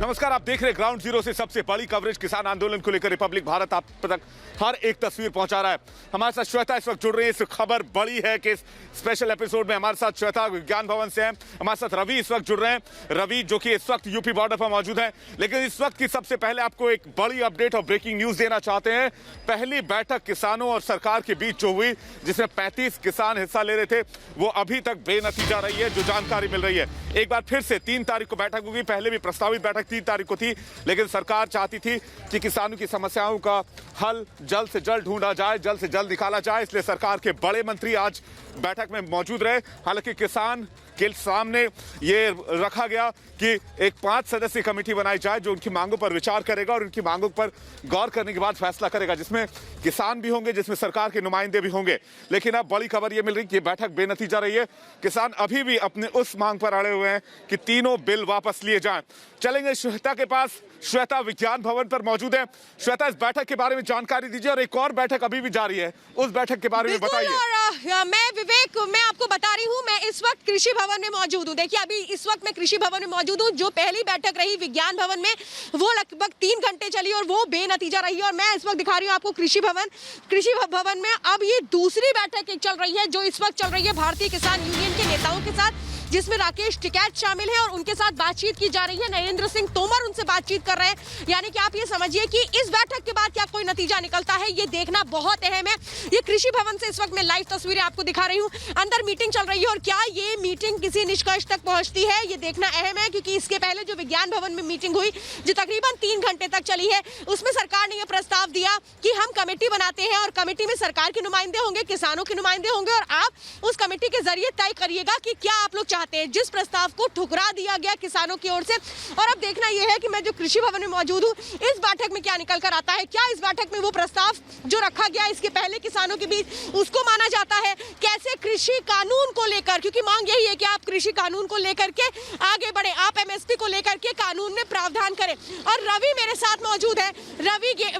नमस्कार, आप देख रहे हैं ग्राउंड जीरो से सबसे बड़ी कवरेज किसान आंदोलन को लेकर रिपब्लिक भारत आप तक हर एक तस्वीर पहुंचा रहा है। हमारे साथ श्वेता इस वक्त जुड़ रही है। इस खबर बड़ी है कि इस स्पेशल एपिसोड में हमारे साथ श्वेता विज्ञान भवन से हैं। हमारे साथ रवि इस वक्त जुड़ रहे हैं। रवि जो कि इस वक्त यूपी बॉर्डर पर मौजूद है, लेकिन इस वक्त की सबसे पहले आपको एक बड़ी अपडेट और ब्रेकिंग न्यूज देना चाहते हैं। पहली बैठक किसानों और सरकार के बीच जो हुई, जिसमें 35 किसान हिस्सा ले रहे थे, वो अभी तक बेनतीजा रही है। जो जानकारी मिल रही है, एक बार फिर से 3 तारीख को बैठक होगी। पहले भी प्रस्तावित बैठक 3 तारीख को थी, लेकिन सरकार चाहती थी कि किसानों की समस्याओं का हल जल्द से जल्द ढूंढा जाए, जल्द से जल्द निकाला जाए। इसलिए सरकार के बड़े मंत्री आज बैठक में मौजूद रहे। हालांकि किसान के सामने ये रखा गया कि एक 5 सदस्यीय कमेटी बनाई जाए जो उनकी मांगों पर विचार करेगा और उनकी मांगों पर गौर करने के बाद फैसला करेगा, जिसमें किसान भी होंगे, जिसमें सरकार के नुमाइंदे भी होंगे। लेकिन अब बड़ी खबर यह मिल रही है कि बैठक बेनतीजा रही है। किसान अभी भी अपने उस मांग पर अड़े हुए हैं कि तीनों बिल वापस लिए जाएं। चलेंगे श्वेता के पास। श्वेता विज्ञान भवन पर मौजूद है। श्वेता, इस बैठक के बारे में जानकारी दीजिए, और एक और बैठक अभी भी जारी है, उस बैठक के बारे में बताइए। मैं विवेक, मैं आपको बता रही हूँ, मैं इस वक्त कृषि भवन में मौजूद हूँ। देखिए, अभी इस वक्त मैं कृषि भवन में मौजूद हूँ। जो पहली बैठक रही विज्ञान भवन में, वो लगभग 3 घंटे चली और वो बेनतीजा रही। और मैं इस वक्त दिखा रही हूँ आपको कृषि भवन में अब ये दूसरी बैठक एक चल रही है, जो इस वक्त चल रही है भारतीय किसान यूनियन के नेताओं के साथ, जिसमें राकेश टिकैत शामिल है और उनके साथ बातचीत की जा रही है। नरेंद्र सिंह तोमर उनसे बातचीत कर रहे हैं। यानी कि आप ये समझिए कि इस बैठक के बाद क्या कोई नतीजा निकलता है, ये देखना बहुत अहम है। ये कृषि भवन से इस वक्त मैं लाइव तस्वीरें आपको दिखा रही हूँ। अंदर मीटिंग चल रही है और क्या ये मीटिंग किसी निष्कर्ष तक पहुंचती है, ये देखना अहम है। क्योंकि इसके पहले जो विज्ञान भवन में मीटिंग हुई, जो तकरीबन 3 घंटे तक चली है, उसमें सरकार ने यह प्रस्ताव दिया कि हम कमेटी बनाते हैं और कमेटी में सरकार के नुमाइंदे होंगे, किसानों के नुमाइंदे होंगे, और आप उस कमेटी के जरिए तय करिएगा कि क्या आप लोग चाहते हैं। जिस प्रस्ताव को ठुकरा दिया गया किसानों की ओर से। और अब देखना यह है कि मैं जो कृषि भवन में मौजूद हूं, इस बैठक में क्या निकल कर आता है। क्या इस बैठक में वो प्रस्ताव जो रखा गया इसके पहले किसानों के बीच, उसको माना जाता है। कैसे कृषि कानून को लेकर, क्योंकि मांग यही है कि आप कृषि कानून को लेकर के आगे बढ़े, आप एमएसपी को लेकर के कानून में प्रावधान करें। और रवि मेरे साथ मौजूद है।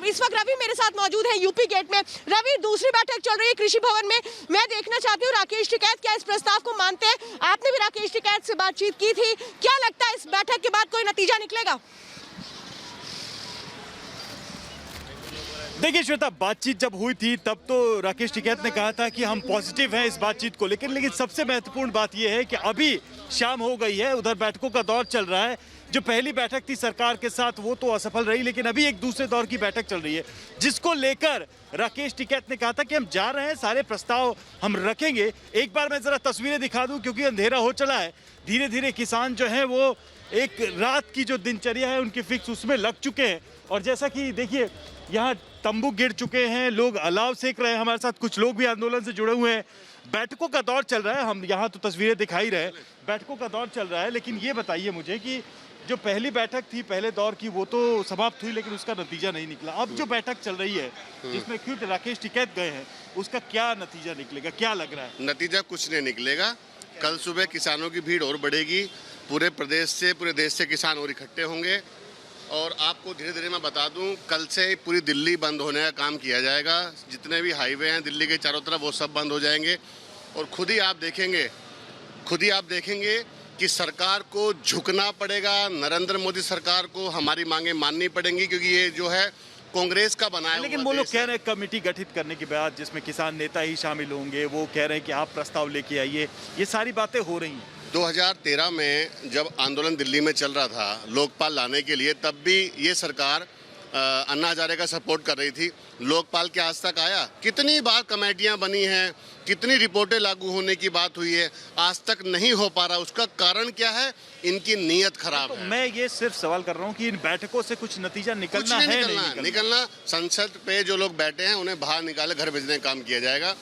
इस वक्त रवि मेरे साथ मौजूद है यूपी गेट में। रवि, दूसरी बैठक चल रही है कृषि भवन में। मैं देखना चाहती हूँ राकेश टिकैत क्या इस प्रस्ताव को मानते हैं। आपने भी राकेश टिकैत से बातचीत की थी, क्या लगता है इस बैठक के बाद कोई नतीजा निकलेगा? देखिए श्वेता, बातचीत जब हुई थी तब तो राकेश टिकैत ने कहा था कि हम पॉजिटिव हैं इस बातचीत को लेकिन सबसे महत्वपूर्ण बात यह है कि अभी शाम हो गई है, उधर बैठकों का दौर चल रहा है। जो पहली बैठक थी सरकार के साथ वो तो असफल रही, लेकिन अभी एक दूसरे दौर की बैठक चल रही है, जिसको लेकर राकेश टिकैत ने कहा था कि हम जा रहे हैं, सारे प्रस्ताव हम रखेंगे। एक बार मैं जरा तस्वीरें दिखा दूं, क्योंकि अंधेरा हो चला है। धीरे धीरे किसान जो हैं वो एक रात की जो दिनचर्या है उनकी फिक्स उसमें लग चुके हैं। और जैसा कि देखिए, यहाँ तंबू गिर चुके हैं, लोग अलाव सेक रहे हैं। हमारे साथ कुछ लोग भी आंदोलन से जुड़े हुए हैं। बैठकों का दौर चल रहा है, हम यहाँ तो तस्वीरें दिखा ही रहे, बैठकों का दौर चल रहा है। लेकिन ये बताइए मुझे कि जो पहली बैठक थी पहले दौर की, वो तो समाप्त हुई, लेकिन उसका नतीजा नहीं निकला। अब जो बैठक चल रही है, जिसमें खुद राकेश टिकैत गए हैं, उसका क्या नतीजा निकलेगा, क्या लग रहा है? नतीजा कुछ नहीं निकलेगा। कल सुबह किसानों की भीड़ और बढ़ेगी। पूरे प्रदेश से, पूरे देश से किसान और इकट्ठे होंगे। और आपको धीरे धीरे मैं बता दूं, कल से पूरी दिल्ली बंद होने का काम किया जाएगा। जितने भी हाईवे हैं दिल्ली के चारों तरफ, वो सब बंद हो जाएंगे। और खुद ही आप देखेंगे कि सरकार को झुकना पड़ेगा। नरेंद्र मोदी सरकार को हमारी मांगे माननी पड़ेंगी, क्योंकि ये जो है कांग्रेस का बनाया। लेकिन वो लोग कह रहे हैं कमेटी गठित करने के बाद जिसमें किसान नेता ही शामिल होंगे, वो कह रहे हैं कि आप प्रस्ताव लेके आइए। ये सारी बातें हो रही हैं। 2013 में जब आंदोलन दिल्ली में चल रहा था लोकपाल लाने के लिए, तब भी ये सरकार अन्ना हजारे का सपोर्ट कर रही थी। लोकपाल के आज तक आया? कितनी बार कमेटियां बनी हैं, कितनी रिपोर्टें लागू होने की बात हुई है, आज तक नहीं हो पा रहा। उसका कारण क्या है? इनकी नीयत खराब है। मैं ये सिर्फ सवाल कर रहा हूँ कि इन बैठकों से कुछ नतीजा निकलना है? नहीं निकलना। संसद पे जो लोग बैठे हैं उन्हें बाहर निकाले, घर भेजने का काम किया जाएगा।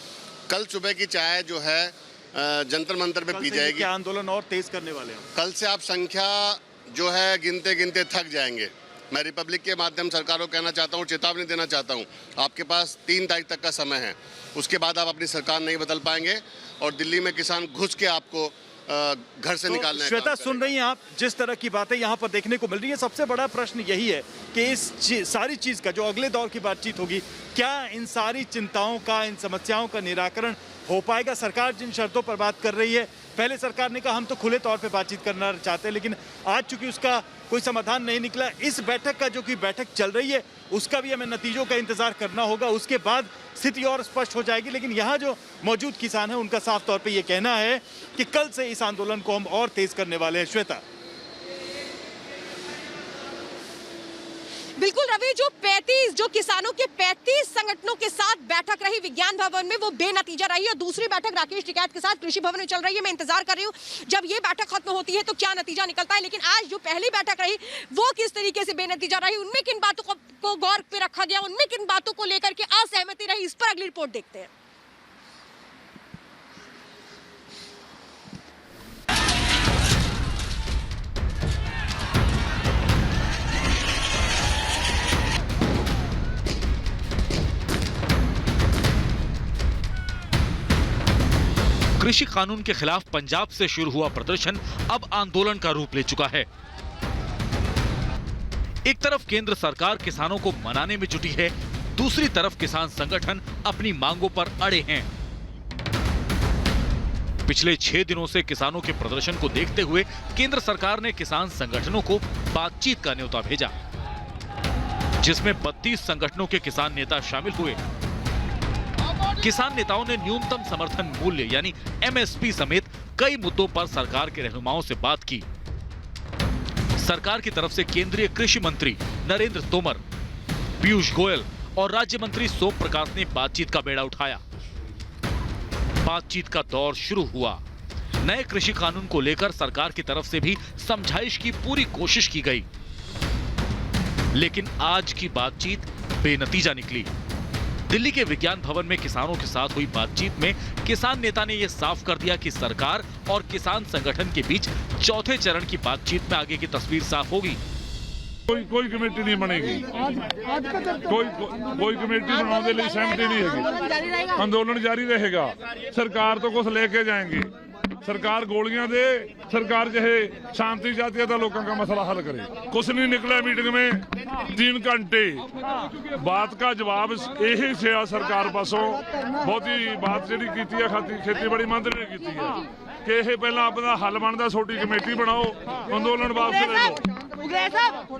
कल सुबह की चाय जो है जंतर मंतर पे पी जाएगी। आंदोलन और तेज करने वाले हैं। कल से आप संख्या जो है गिनते गिनते थक जाएंगे। मैं रिपब्लिक के माध्यम सरकार को कहना चाहता हूँ, चेतावनी देना चाहता हूँ, आपके पास 3 तारीख तक का समय है। उसके बाद आप अपनी सरकार नहीं बदल पाएंगे और दिल्ली में किसान घुस के आपको घर से निकालना है। श्वेता, सुन रही हैं आप जिस तरह की बातें यहाँ पर देखने को मिल रही है। सबसे बड़ा प्रश्न यही है कि इस सारी चीज का जो अगले दौर की बातचीत होगी, क्या इन सारी चिंताओं का, इन समस्याओं का निराकरण हो पाएगा? सरकार जिन शर्तों पर बात कर रही है, पहले सरकार ने कहा हम तो खुले तौर पे बातचीत करना चाहते हैं, लेकिन आज चूंकि उसका कोई समाधान नहीं निकला, इस बैठक का जो कि बैठक चल रही है उसका भी हमें नतीजों का इंतजार करना होगा। उसके बाद स्थिति और स्पष्ट हो जाएगी। लेकिन यहाँ जो मौजूद किसान है उनका साफ तौर पे ये कहना है कि कल से इस आंदोलन को हम और तेज करने वाले हैं। श्वेता, बिल्कुल रवि, जो किसानों के 35 संगठनों के साथ बैठक रही विज्ञान भवन में वो बेनतीजा रही, और दूसरी बैठक राकेश टिकैत के साथ कृषि भवन में चल रही है। मैं इंतजार कर रही हूँ जब ये बैठक खत्म होती है तो क्या नतीजा निकलता है। लेकिन आज जो पहली बैठक रही वो किस तरीके से बेनतीजा रही, उनमें किन बातों को गौर पे रखा गया, उनमें किन बातों को लेकर के असहमति रही, इस पर अगली रिपोर्ट देखते हैं। कृषि कानून के खिलाफ पंजाब से शुरू हुआ प्रदर्शन अब आंदोलन का रूप ले चुका है। एक तरफ केंद्र सरकार किसानों को मनाने में जुटी है, दूसरी तरफ किसान संगठन अपनी मांगों पर अड़े हैं। पिछले 6 दिनों से किसानों के प्रदर्शन को देखते हुए केंद्र सरकार ने किसान संगठनों को बातचीत का न्योता भेजा, जिसमें 32 संगठनों के किसान नेता शामिल हुए। किसान नेताओं ने न्यूनतम समर्थन मूल्य यानी एमएसपी समेत कई मुद्दों पर सरकार के रहनुमाओं से बात की। सरकार की तरफ से केंद्रीय कृषि मंत्री नरेंद्र तोमर, पीयूष गोयल और राज्य मंत्री सोम प्रकाश ने बातचीत का बेड़ा उठाया। बातचीत का दौर शुरू हुआ। नए कृषि कानून को लेकर सरकार की तरफ से भी समझाइश की पूरी कोशिश की गई, लेकिन आज की बातचीत बेनतीजा निकली। दिल्ली के विज्ञान भवन में किसानों के साथ हुई बातचीत में किसान नेता ने यह साफ कर दिया कि सरकार और किसान संगठन के बीच चौथे चरण की बातचीत में आगे की तस्वीर साफ होगी। कोई कमेटी नहीं बनेगी, कोई कमेटी बनाने के लिए सहमति नहीं है। आंदोलन जारी रहेगा। सरकार तो कुछ लेके जाएंगे, सरकार गोलियां दे, सरकार चाहे शांति चाहती है तो लोगों का मसला हल करे। कुछ नहीं निकला मीटिंग में 3 घंटे बात का जवाब यही से सरकार पासों बहुत ही बात जी की खेतीबाड़ी मंत्री ने की है कि यह पहला अपना हल बनता, छोटी कमेटी बनाओ, आंदोलन वापस ले लो।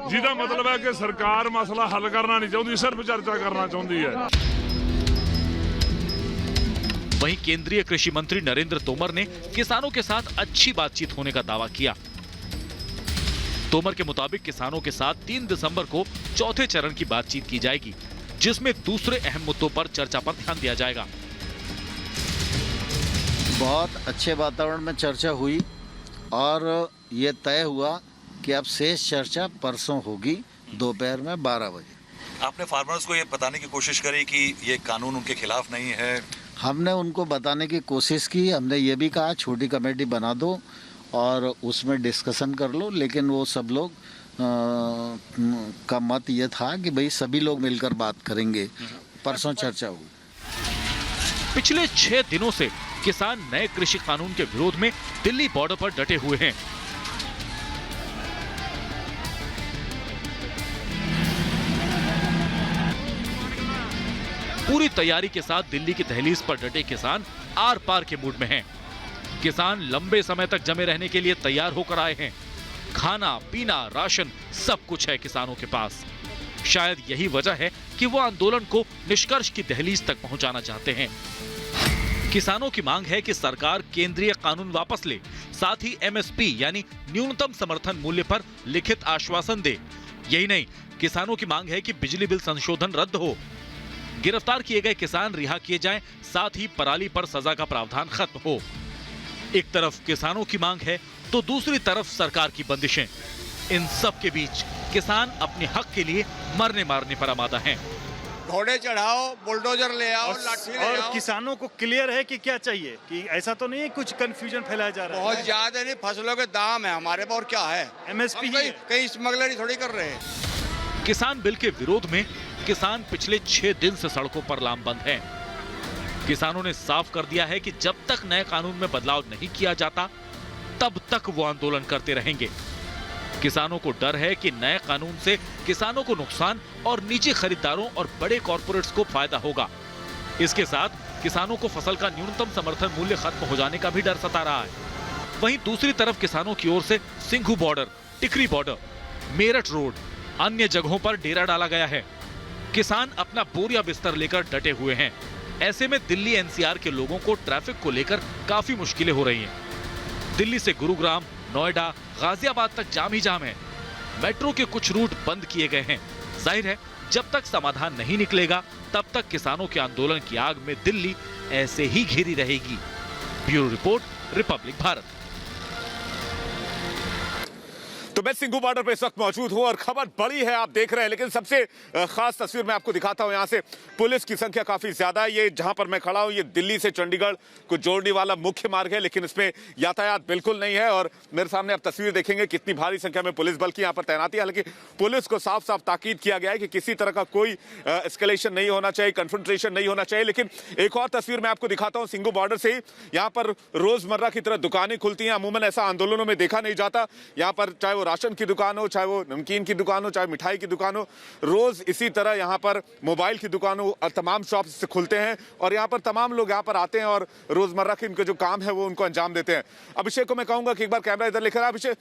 जिसका मतलब है कि सरकार मसला हल करना नहीं चाहती, सिर्फ चर्चा करना चाहती है। वहीं केंद्रीय कृषि मंत्री नरेंद्र तोमर ने किसानों के साथ अच्छी बातचीत होने का दावा किया। तोमर के मुताबिक किसानों के साथ 3 दिसंबर को चौथे चरण की बातचीत की जाएगी, जिसमें दूसरे अहम मुद्दों पर चर्चा पर ध्यान दिया जाएगा। बहुत अच्छे वातावरण में चर्चा हुई और ये तय हुआ कि अब शेष चर्चा परसों होगी दोपहर में 12 बजे। आपने फार्मर्स को ये बताने की कोशिश करी कि ये कानून उनके खिलाफ नहीं है? हमने उनको बताने की कोशिश की। हमने ये भी कहा छोटी कमेटी बना दो और उसमें डिस्कशन कर लो, लेकिन वो सब लोग का मत ये था कि भाई सभी लोग मिलकर बात करेंगे। परसों चर्चा हुई। पिछले 6 दिनों से किसान नए कृषि कानून के विरोध में दिल्ली बॉर्डर पर डटे हुए हैं। पूरी तैयारी के साथ दिल्ली की दहलीज पर डटे किसान आर पार के मूड में हैं। किसान लंबे समय तक जमे रहने के लिए तैयार होकर आए हैं। खाना पीना राशन सब कुछ है किसानों के पास। शायद यही वजह है कि वो आंदोलन को निष्कर्ष की दहलीज तक पहुंचाना चाहते हैं। किसानों की मांग है कि सरकार केंद्रीय कानून वापस ले, साथ ही एमएसपी यानी न्यूनतम समर्थन मूल्य पर लिखित आश्वासन दे। यही नहीं, किसानों की मांग है कि बिजली बिल संशोधन रद्द हो, गिरफ्तार किए गए किसान रिहा किए जाएं, साथ ही पराली पर सजा का प्रावधान खत्म हो। एक तरफ किसानों की मांग है तो दूसरी तरफ सरकार की बंदिशें। इन सब के बीच किसान अपने हक के लिए मरने मारने पर आमादा हैं। घोड़े चढ़ाओ, बुलडोजर ले आओ, लाठी ले और आओ। किसानों को क्लियर है कि क्या चाहिए, कि ऐसा तो नहीं है कुछ कंफ्यूजन फैलाया जा रहा है। बहुत ज्यादा नहीं, फसलों के दाम है हमारे पास और क्या है, एमएसपी कहीं स्मगलरी थोड़ी कर रहे हैं। किसान बिल के विरोध में किसान पिछले 6 दिन से सड़कों पर लामबंद हैं। किसानों ने साफ कर दिया है कि जब तक नए कानून में बदलाव नहीं किया जाता तब तक वो आंदोलन करते रहेंगे। किसानों को डर है कि नए कानून से किसानों को नुकसान और निजी खरीदारों और बड़े कॉर्पोरेट्स को फायदा होगा। इसके साथ किसानों को फसल का न्यूनतम समर्थन मूल्य खत्म हो जाने का भी डर सता रहा है। वहीं दूसरी तरफ किसानों की ओर से सिंघू बॉर्डर, टिकरी बॉर्डर, मेरठ रोड, अन्य जगहों पर डेरा डाला गया है। किसान अपना बोरिया बिस्तर लेकर डटे हुए हैं। ऐसे में दिल्ली एनसीआर के लोगों को ट्रैफिक को लेकर काफी मुश्किलें हो रही हैं। दिल्ली से गुरुग्राम, नोएडा, गाजियाबाद तक जाम ही जाम है। मेट्रो के कुछ रूट बंद किए गए हैं। जाहिर है जब तक समाधान नहीं निकलेगा तब तक किसानों के आंदोलन की आग में दिल्ली ऐसे ही घिरी रहेगी। Bureau report, Republic Bharat. तो मैं सिंघू बॉर्डर पे इस वक्त मौजूद हूं और खबर बड़ी है, आप देख रहे हैं, लेकिन सबसे खास तस्वीर मैं आपको दिखाता हूं। यहां से पुलिस की संख्या काफी ज्यादा है। ये जहां पर मैं खड़ा हूं, ये दिल्ली से चंडीगढ़ को जोड़ने वाला मुख्य मार्ग है, लेकिन इसमें यातायात बिल्कुल नहीं है। और मेरे सामने आप तस्वीर देखेंगे कितनी भारी संख्या में पुलिस बल की यहां पर तैनाती है। हालांकि पुलिस को साफ साफ ताकीद किया गया है कि किसी तरह का कोई एस्केलेशन नहीं होना चाहिए, कन्फ्रंटेशन नहीं होना चाहिए। लेकिन एक और तस्वीर मैं आपको दिखाता हूं सिंघू बॉर्डर से ही। यहाँ पर रोजमर्रा की तरह दुकानें खुलती हैं। अमूमन ऐसा आंदोलनों में देखा नहीं जाता। यहाँ पर चाहे वो राशन की दुकान हो, चाहे वो नमकीन की दुकान हो, चाहे मिठाई की दुकान हो, रोज इसी तरह यहाँ पर मोबाइल की दुकान हो, तमाम शॉप खुलते हैं और यहाँ पर तमाम लोग यहाँ पर आते हैं और रोजमर्रा के इनके जो काम है वो उनको अंजाम देते हैं। अभिषेक को मैं कहूंगा कि एक बार कैमरा इधर लेकर। अभिषेक,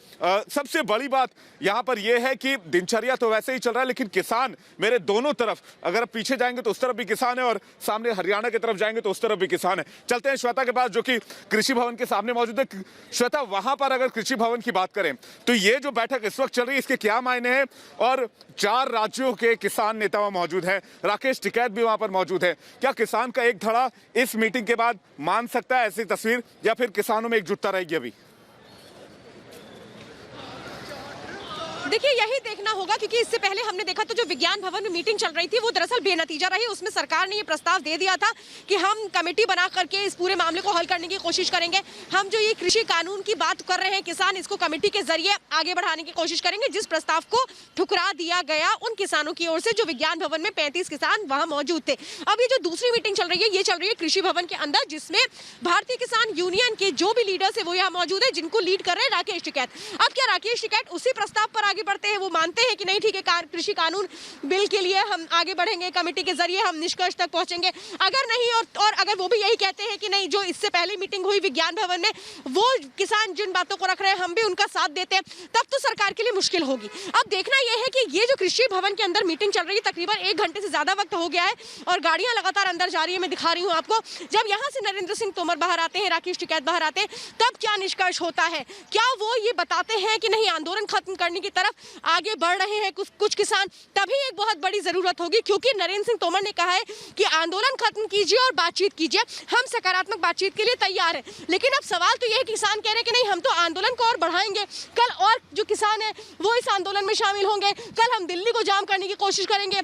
सबसे बड़ी बात यहाँ पर यह है कि दिनचर्या तो वैसे ही चल रहा है, लेकिन किसान मेरे दोनों तरफ, अगर आप पीछे जाएंगे तो उस तरफ भी किसान है और सामने हरियाणा की तरफ जाएंगे तो उस तरफ भी किसान है। चलते हैं श्वेता के पास जो कि कृषि भवन के सामने मौजूद है। श्वेता, वहां पर अगर कृषि भवन की बात करें तो ये जो बैठक इस वक्त चल रही है इसके क्या मायने हैं? और 4 राज्यों के किसान नेता वहां मौजूद हैं, राकेश टिकैत भी वहां पर मौजूद है। क्या किसान का एक धड़ा इस मीटिंग के बाद मान सकता है ऐसी तस्वीर, या फिर किसानों में एकजुटता रहेगी अभी? देखिए, यही देखना होगा, क्योंकि इससे पहले हमने देखा तो जो विज्ञान भवन में मीटिंग चल रही थी वो दरअसल बेनतीजा रही। उसमें सरकार ने ये प्रस्ताव दे दिया था कि हम कमेटी बना करके इस पूरे मामले को हल करने की कोशिश करेंगे। हम जो ये कृषि कानून की बात कर रहे हैं किसान, इसको कमेटी के जरिए आगे बढ़ाने की कोशिश करेंगे। जिस प्रस्ताव को ठुकरा दिया गया उन किसानों की ओर से जो विज्ञान भवन में 35 किसान वहां मौजूद थे। अब ये जो दूसरी मीटिंग चल रही है, ये चल रही है कृषि भवन के अंदर, जिसमें भारतीय किसान यूनियन के जो भी लीडर्स है वो यहाँ मौजूद है, जिनको लीड कर रहे हैं राकेश टिकैत। अब क्या राकेश टिकैत उसी प्रस्ताव पर आगे बढ़ते हैं? वो मानते हैं कि नहीं, ठीक है, कृषि कानून बिल के लिए हम आगे बढ़ेंगे, कमेटी के जरिए हम निष्कर्ष तक पहुंचेंगे? अगर नहीं, और अगर वो भी यही कहते हैं कि नहीं, जो इससे पहले मीटिंग हुई विज्ञान भवन में वो किसान जिन बातों को रख रहे हैं हम भी उनका साथ देते हैं, तब तो सरकार के लिए मुश्किल होगी। अब देखना यह है कि ये जो कृषि भवन के अंदर मीटिंग चल रही है, तकरीबन 1 घंटे से ज्यादा वक्त हो गया है और गाड़ियां लगातार अंदर जा रही है। मैं दिखा रही हूँ आपको। जब यहाँ से नरेंद्र सिंह तोमर बाहर आते हैं, राकेश टिकैत बाहर आते हैं, तब क्या निष्कर्ष होता है? क्या वो ये बताते हैं कि नहीं, आंदोलन खत्म करने की तरफ आगे बढ़ रहे हैं कुछ किसान? तभी एक बहुत बड़ी जरूरत होगी, क्योंकि नरेंद्र सिंह तोमर ने कहा है कि आंदोलन खत्म कीजिए और बातचीत कीजिए। हम सकारात्मक बातचीत के लिए तैयार हैं। लेकिन अब सवाल तो यह है, किसान कह रहे हैं कि नहीं, हम तो आंदोलन को और बढ़ाएंगे। कल और जो किसान है वो इस आंदोलन में शामिल होंगे। कल हम दिल्ली को जाम करने की कोशिश करेंगे।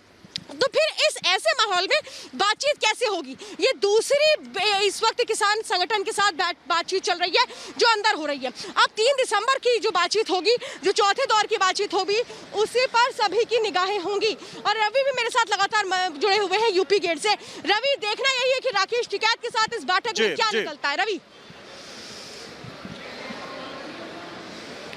तो फिर इस ऐसे माहौल में बातचीत कैसे होगी? ये दूसरी इस वक्त किसान संगठन के साथ बातचीत चल रही है जो अंदर हो रही है। अब 3 दिसंबर की जो बातचीत होगी, जो चौथे दौर की बातचीत होगी, उसी पर सभी की निगाहें होंगी। और रवि भी मेरे साथ लगातार जुड़े हुए हैं यूपी गेट से। रवि, देखना यही है कि राकेश टिकैत के साथ इस बैठक में क्या निकलता है। रवि,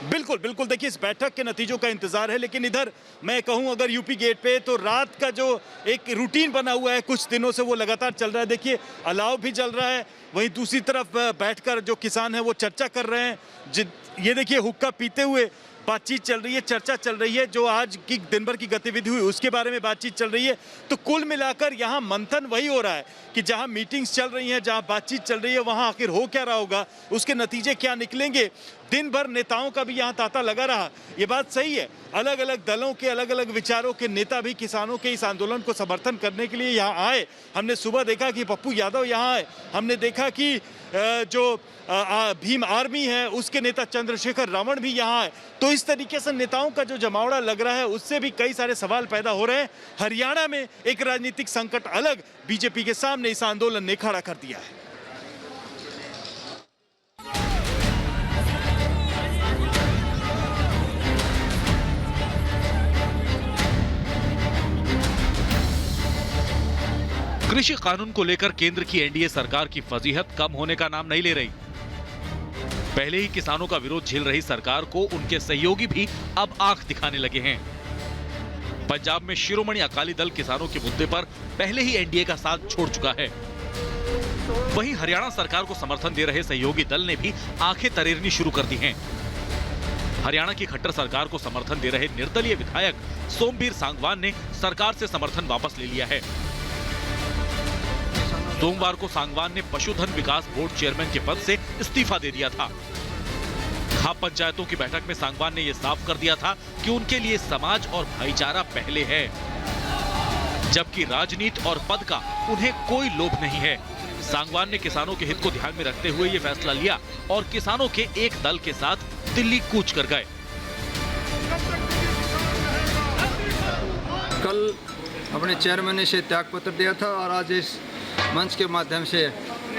बिल्कुल बिल्कुल, देखिए इस बैठक के नतीजों का इंतजार है। लेकिन इधर मैं कहूं, अगर यूपी गेट पे तो रात का जो एक रूटीन बना हुआ है कुछ दिनों से वो लगातार चल रहा है। देखिए अलाव भी चल रहा है, वहीं दूसरी तरफ बैठकर जो किसान है वो चर्चा कर रहे हैं। ये देखिए हुक्का पीते हुए बातचीत चल रही है, चर्चा चल रही है। जो आज की दिन भर की गतिविधि हुई उसके बारे में बातचीत चल रही है। तो कुल मिलाकर यहाँ मंथन वही हो रहा है कि जहाँ मीटिंग्स चल रही हैं, जहाँ बातचीत चल रही है, वहाँ आखिर हो क्या रहा होगा, उसके नतीजे क्या निकलेंगे। दिन भर नेताओं का भी यहाँ तांता लगा रहा। ये बात सही है, अलग अलग दलों के अलग अलग विचारों के नेता भी किसानों के इस आंदोलन को समर्थन करने के लिए यहाँ आए। हमने सुबह देखा कि पप्पू यादव यहाँ आए, हमने देखा कि जो भीम आर्मी है उसके नेता चंद्रशेखर रावण भी यहाँ आए। तो इस तरीके से नेताओं का जो जमावड़ा लग रहा है उससे भी कई सारे सवाल पैदा हो रहे हैं। हरियाणा में एक राजनीतिक संकट अलग बीजेपी के सामने इस आंदोलन ने खड़ा कर दिया है। कृषि कानून को लेकर केंद्र की एनडीए सरकार की फजीहत कम होने का नाम नहीं ले रही। पहले ही किसानों का विरोध झेल रही सरकार को उनके सहयोगी भी अब आंख दिखाने लगे हैं। पंजाब में शिरोमणि अकाली दल किसानों के मुद्दे पर पहले ही एनडीए का साथ छोड़ चुका है। वहीं हरियाणा सरकार को समर्थन दे रहे सहयोगी दल ने भी आंखें तरेरनी शुरू कर दी हैं। हरियाणा की खट्टर सरकार को समर्थन दे रहे निर्दलीय विधायक सोमवीर सांगवान ने सरकार से समर्थन वापस ले लिया है। सोमवार को सांगवान ने पशुधन विकास बोर्ड चेयरमैन के पद से इस्तीफा दे दिया था। खाप पंचायतों की बैठक में सांगवान ने यह साफ कर दिया था कि उनके लिए समाज और भाईचारा पहले है, जबकि राजनीति और पद का उन्हें कोई लोभ नहीं है। सांगवान ने किसानों के हित को ध्यान में रखते हुए ये फैसला लिया और किसानों के एक दल के साथ दिल्ली कूच कर गए। कल अपने चेयरमैन ने इसे त्यागपत्र दिया था और आज इस मंच के माध्यम से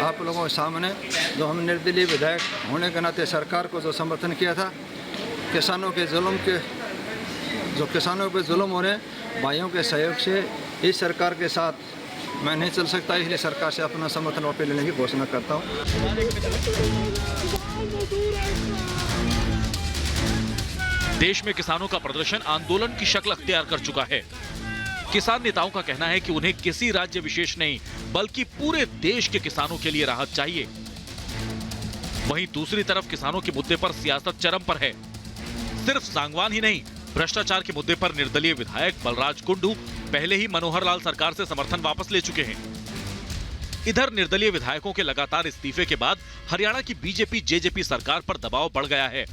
आप लोगों के सामने जो हम निर्दलीय विधायक होने के नाते सरकार को जो समर्थन किया था, किसानों पे जुल्म हो रहे भाइयों के सहयोग से इस सरकार के साथ मैं नहीं चल सकता, इसलिए सरकार से अपना समर्थन वापस लेने की घोषणा करता हूँ। देश में किसानों का प्रदर्शन आंदोलन की शक्ल अख्तियार कर चुका है। किसान नेताओं का कहना है कि उन्हें किसी राज्य विशेष नहीं बल्कि पूरे देश के किसानों के लिए राहत चाहिए। वहीं दूसरी तरफ किसानों के मुद्दे पर सियासत चरम पर है। सिर्फ सांगवान ही नहीं, भ्रष्टाचार के मुद्दे पर निर्दलीय विधायक बलराज कुंडू पहले ही मनोहर लाल सरकार से समर्थन वापस ले चुके हैं। इधर निर्दलीय विधायकों के लगातार इस्तीफे के बाद हरियाणा की बीजेपी जेजेपी सरकार पर दबाव बढ़ गया है।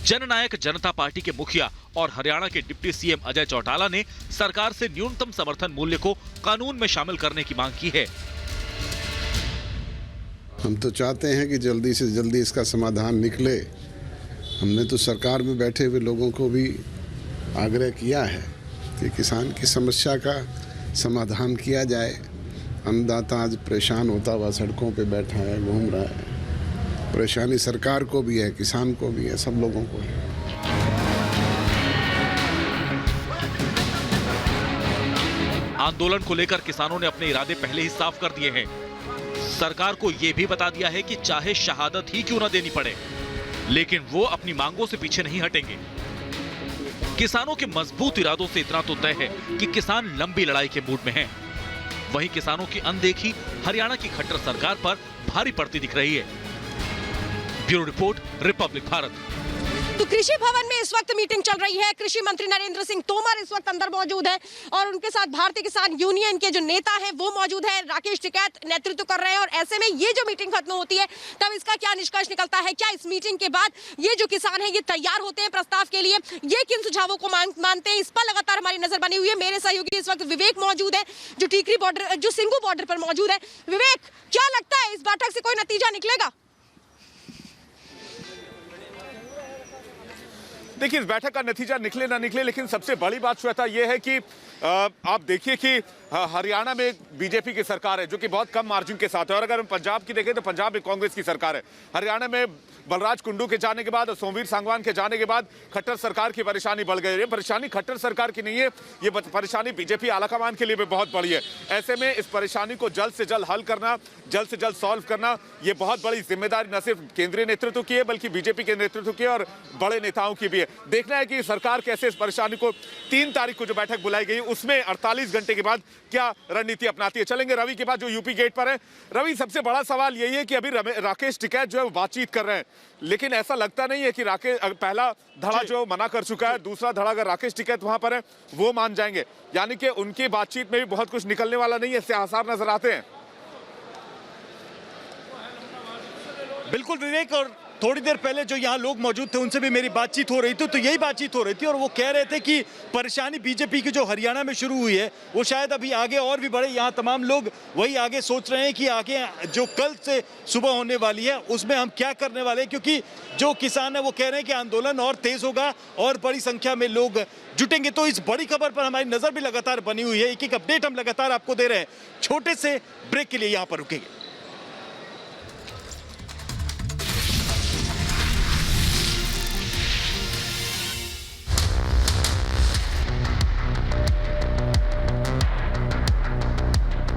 जननायक जनता पार्टी के मुखिया और हरियाणा के डिप्टी सीएम अजय चौटाला ने सरकार से न्यूनतम समर्थन मूल्य को कानून में शामिल करने की मांग की है। हम तो चाहते हैं कि जल्दी से जल्दी इसका समाधान निकले। हमने तो सरकार में बैठे हुए लोगों को भी आग्रह किया है कि किसान की समस्या का समाधान किया जाए। अन्नदाता आज परेशान होता हुआ सड़कों पे बैठा है, घूम रहा है। परेशानी सरकार को भी है, किसान को भी है, सब लोगों को है। आंदोलन को लेकर किसानों ने अपने इरादे पहले ही साफ कर दिए हैं। सरकार को यह भी बता दिया है कि चाहे शहादत ही क्यों न देनी पड़े, लेकिन वो अपनी मांगों से पीछे नहीं हटेंगे। किसानों के मजबूत इरादों से इतना तो तय है कि किसान लंबी लड़ाई के मूड में हैं। वहीं किसानों की अनदेखी हरियाणा की खट्टर सरकार पर भारी पड़ती दिख रही है। Bureau report, Republic Bharat. तो कृषि भवन में इस वक्त मीटिंग चल रही है। कृषि मंत्री नरेंद्र सिंह तोमर इस वक्त अंदर मौजूद है और उनके साथ भारतीय किसान यूनियन के जो नेता हैं वो मौजूद है। राकेश टिकैत नेतृत्व कर रहे हैं और ऐसे में ये जो मीटिंग खत्म होती है तब इसका क्या निष्कर्ष निकलता है, क्या इस मीटिंग के बाद ये जो किसान है ये तैयार होते हैं प्रस्ताव के लिए, ये किन सुझावों को मानते हैं, इस पर लगातार हमारी नजर बनी हुई है। मेरे सहयोगी इस वक्त विवेक मौजूद है जो टीकरी बॉर्डर, जो सिंगू बॉर्डर पर मौजूद है। विवेक, क्या लगता है इस बैठक से कोई नतीजा निकलेगा? देखिए, इस बैठक का नतीजा निकले ना निकले, लेकिन सबसे बड़ी बात श्वेता ये है कि आप देखिए कि हरियाणा में बीजेपी की सरकार है जो कि बहुत कम मार्जिन के साथ है, और अगर हम पंजाब की देखें तो पंजाब में कांग्रेस की सरकार है। हरियाणा में बलराज कुंडू के जाने के बाद और सोमवीर सांगवान के जाने के बाद खट्टर सरकार की परेशानी बढ़ गई है। परेशानी खट्टर सरकार की नहीं है, ये परेशानी बीजेपी आलाकमान के लिए भी बहुत बड़ी है। ऐसे में इस परेशानी को जल्द से जल्द हल करना, जल्द से जल्द सॉल्व करना, ये बहुत बड़ी जिम्मेदारी न सिर्फ केंद्रीय नेतृत्व की है बल्कि बीजेपी के नेतृत्व की और बड़े नेताओं की भी है। देखना है कि सरकार कैसे इस परेशानी को 3 तारीख को जो बैठक बुलाई गई उसमें 48 घंटे के बाद क्या रणनीति अपनाती है। चलेंगे रवि के बाद जो यूपी गेट पर है। रवि, सबसे बड़ा सवाल यही है कि अभी राकेश टिकैत जो है वो बातचीत कर रहे हैं, लेकिन ऐसा लगता नहीं है कि राकेश, पहला धड़ा जो मना कर चुका है, दूसरा धड़ा अगर राकेश टिकैत वहां पर है वो मान जाएंगे, यानी कि उनकी बातचीत में भी बहुत कुछ निकलने वाला नहीं है, इससे आसार नजर आते हैं। बिल्कुल विवेक, और थोड़ी देर पहले जो यहाँ लोग मौजूद थे उनसे भी मेरी बातचीत हो रही थी, तो यही बातचीत हो रही थी और वो कह रहे थे कि परेशानी बीजेपी की जो हरियाणा में शुरू हुई है वो शायद अभी आगे और भी बढ़े। यहाँ तमाम लोग वही आगे सोच रहे हैं कि आगे जो कल से सुबह होने वाली है उसमें हम क्या करने वाले हैं, क्योंकि जो किसान है वो कह रहे हैं कि आंदोलन और तेज होगा और बड़ी संख्या में लोग जुटेंगे। तो इस बड़ी खबर पर हमारी नजर भी लगातार बनी हुई है। एक एक अपडेट हम लगातार आपको दे रहे हैं। छोटे से ब्रेक के लिए यहाँ पर रुकेंगे।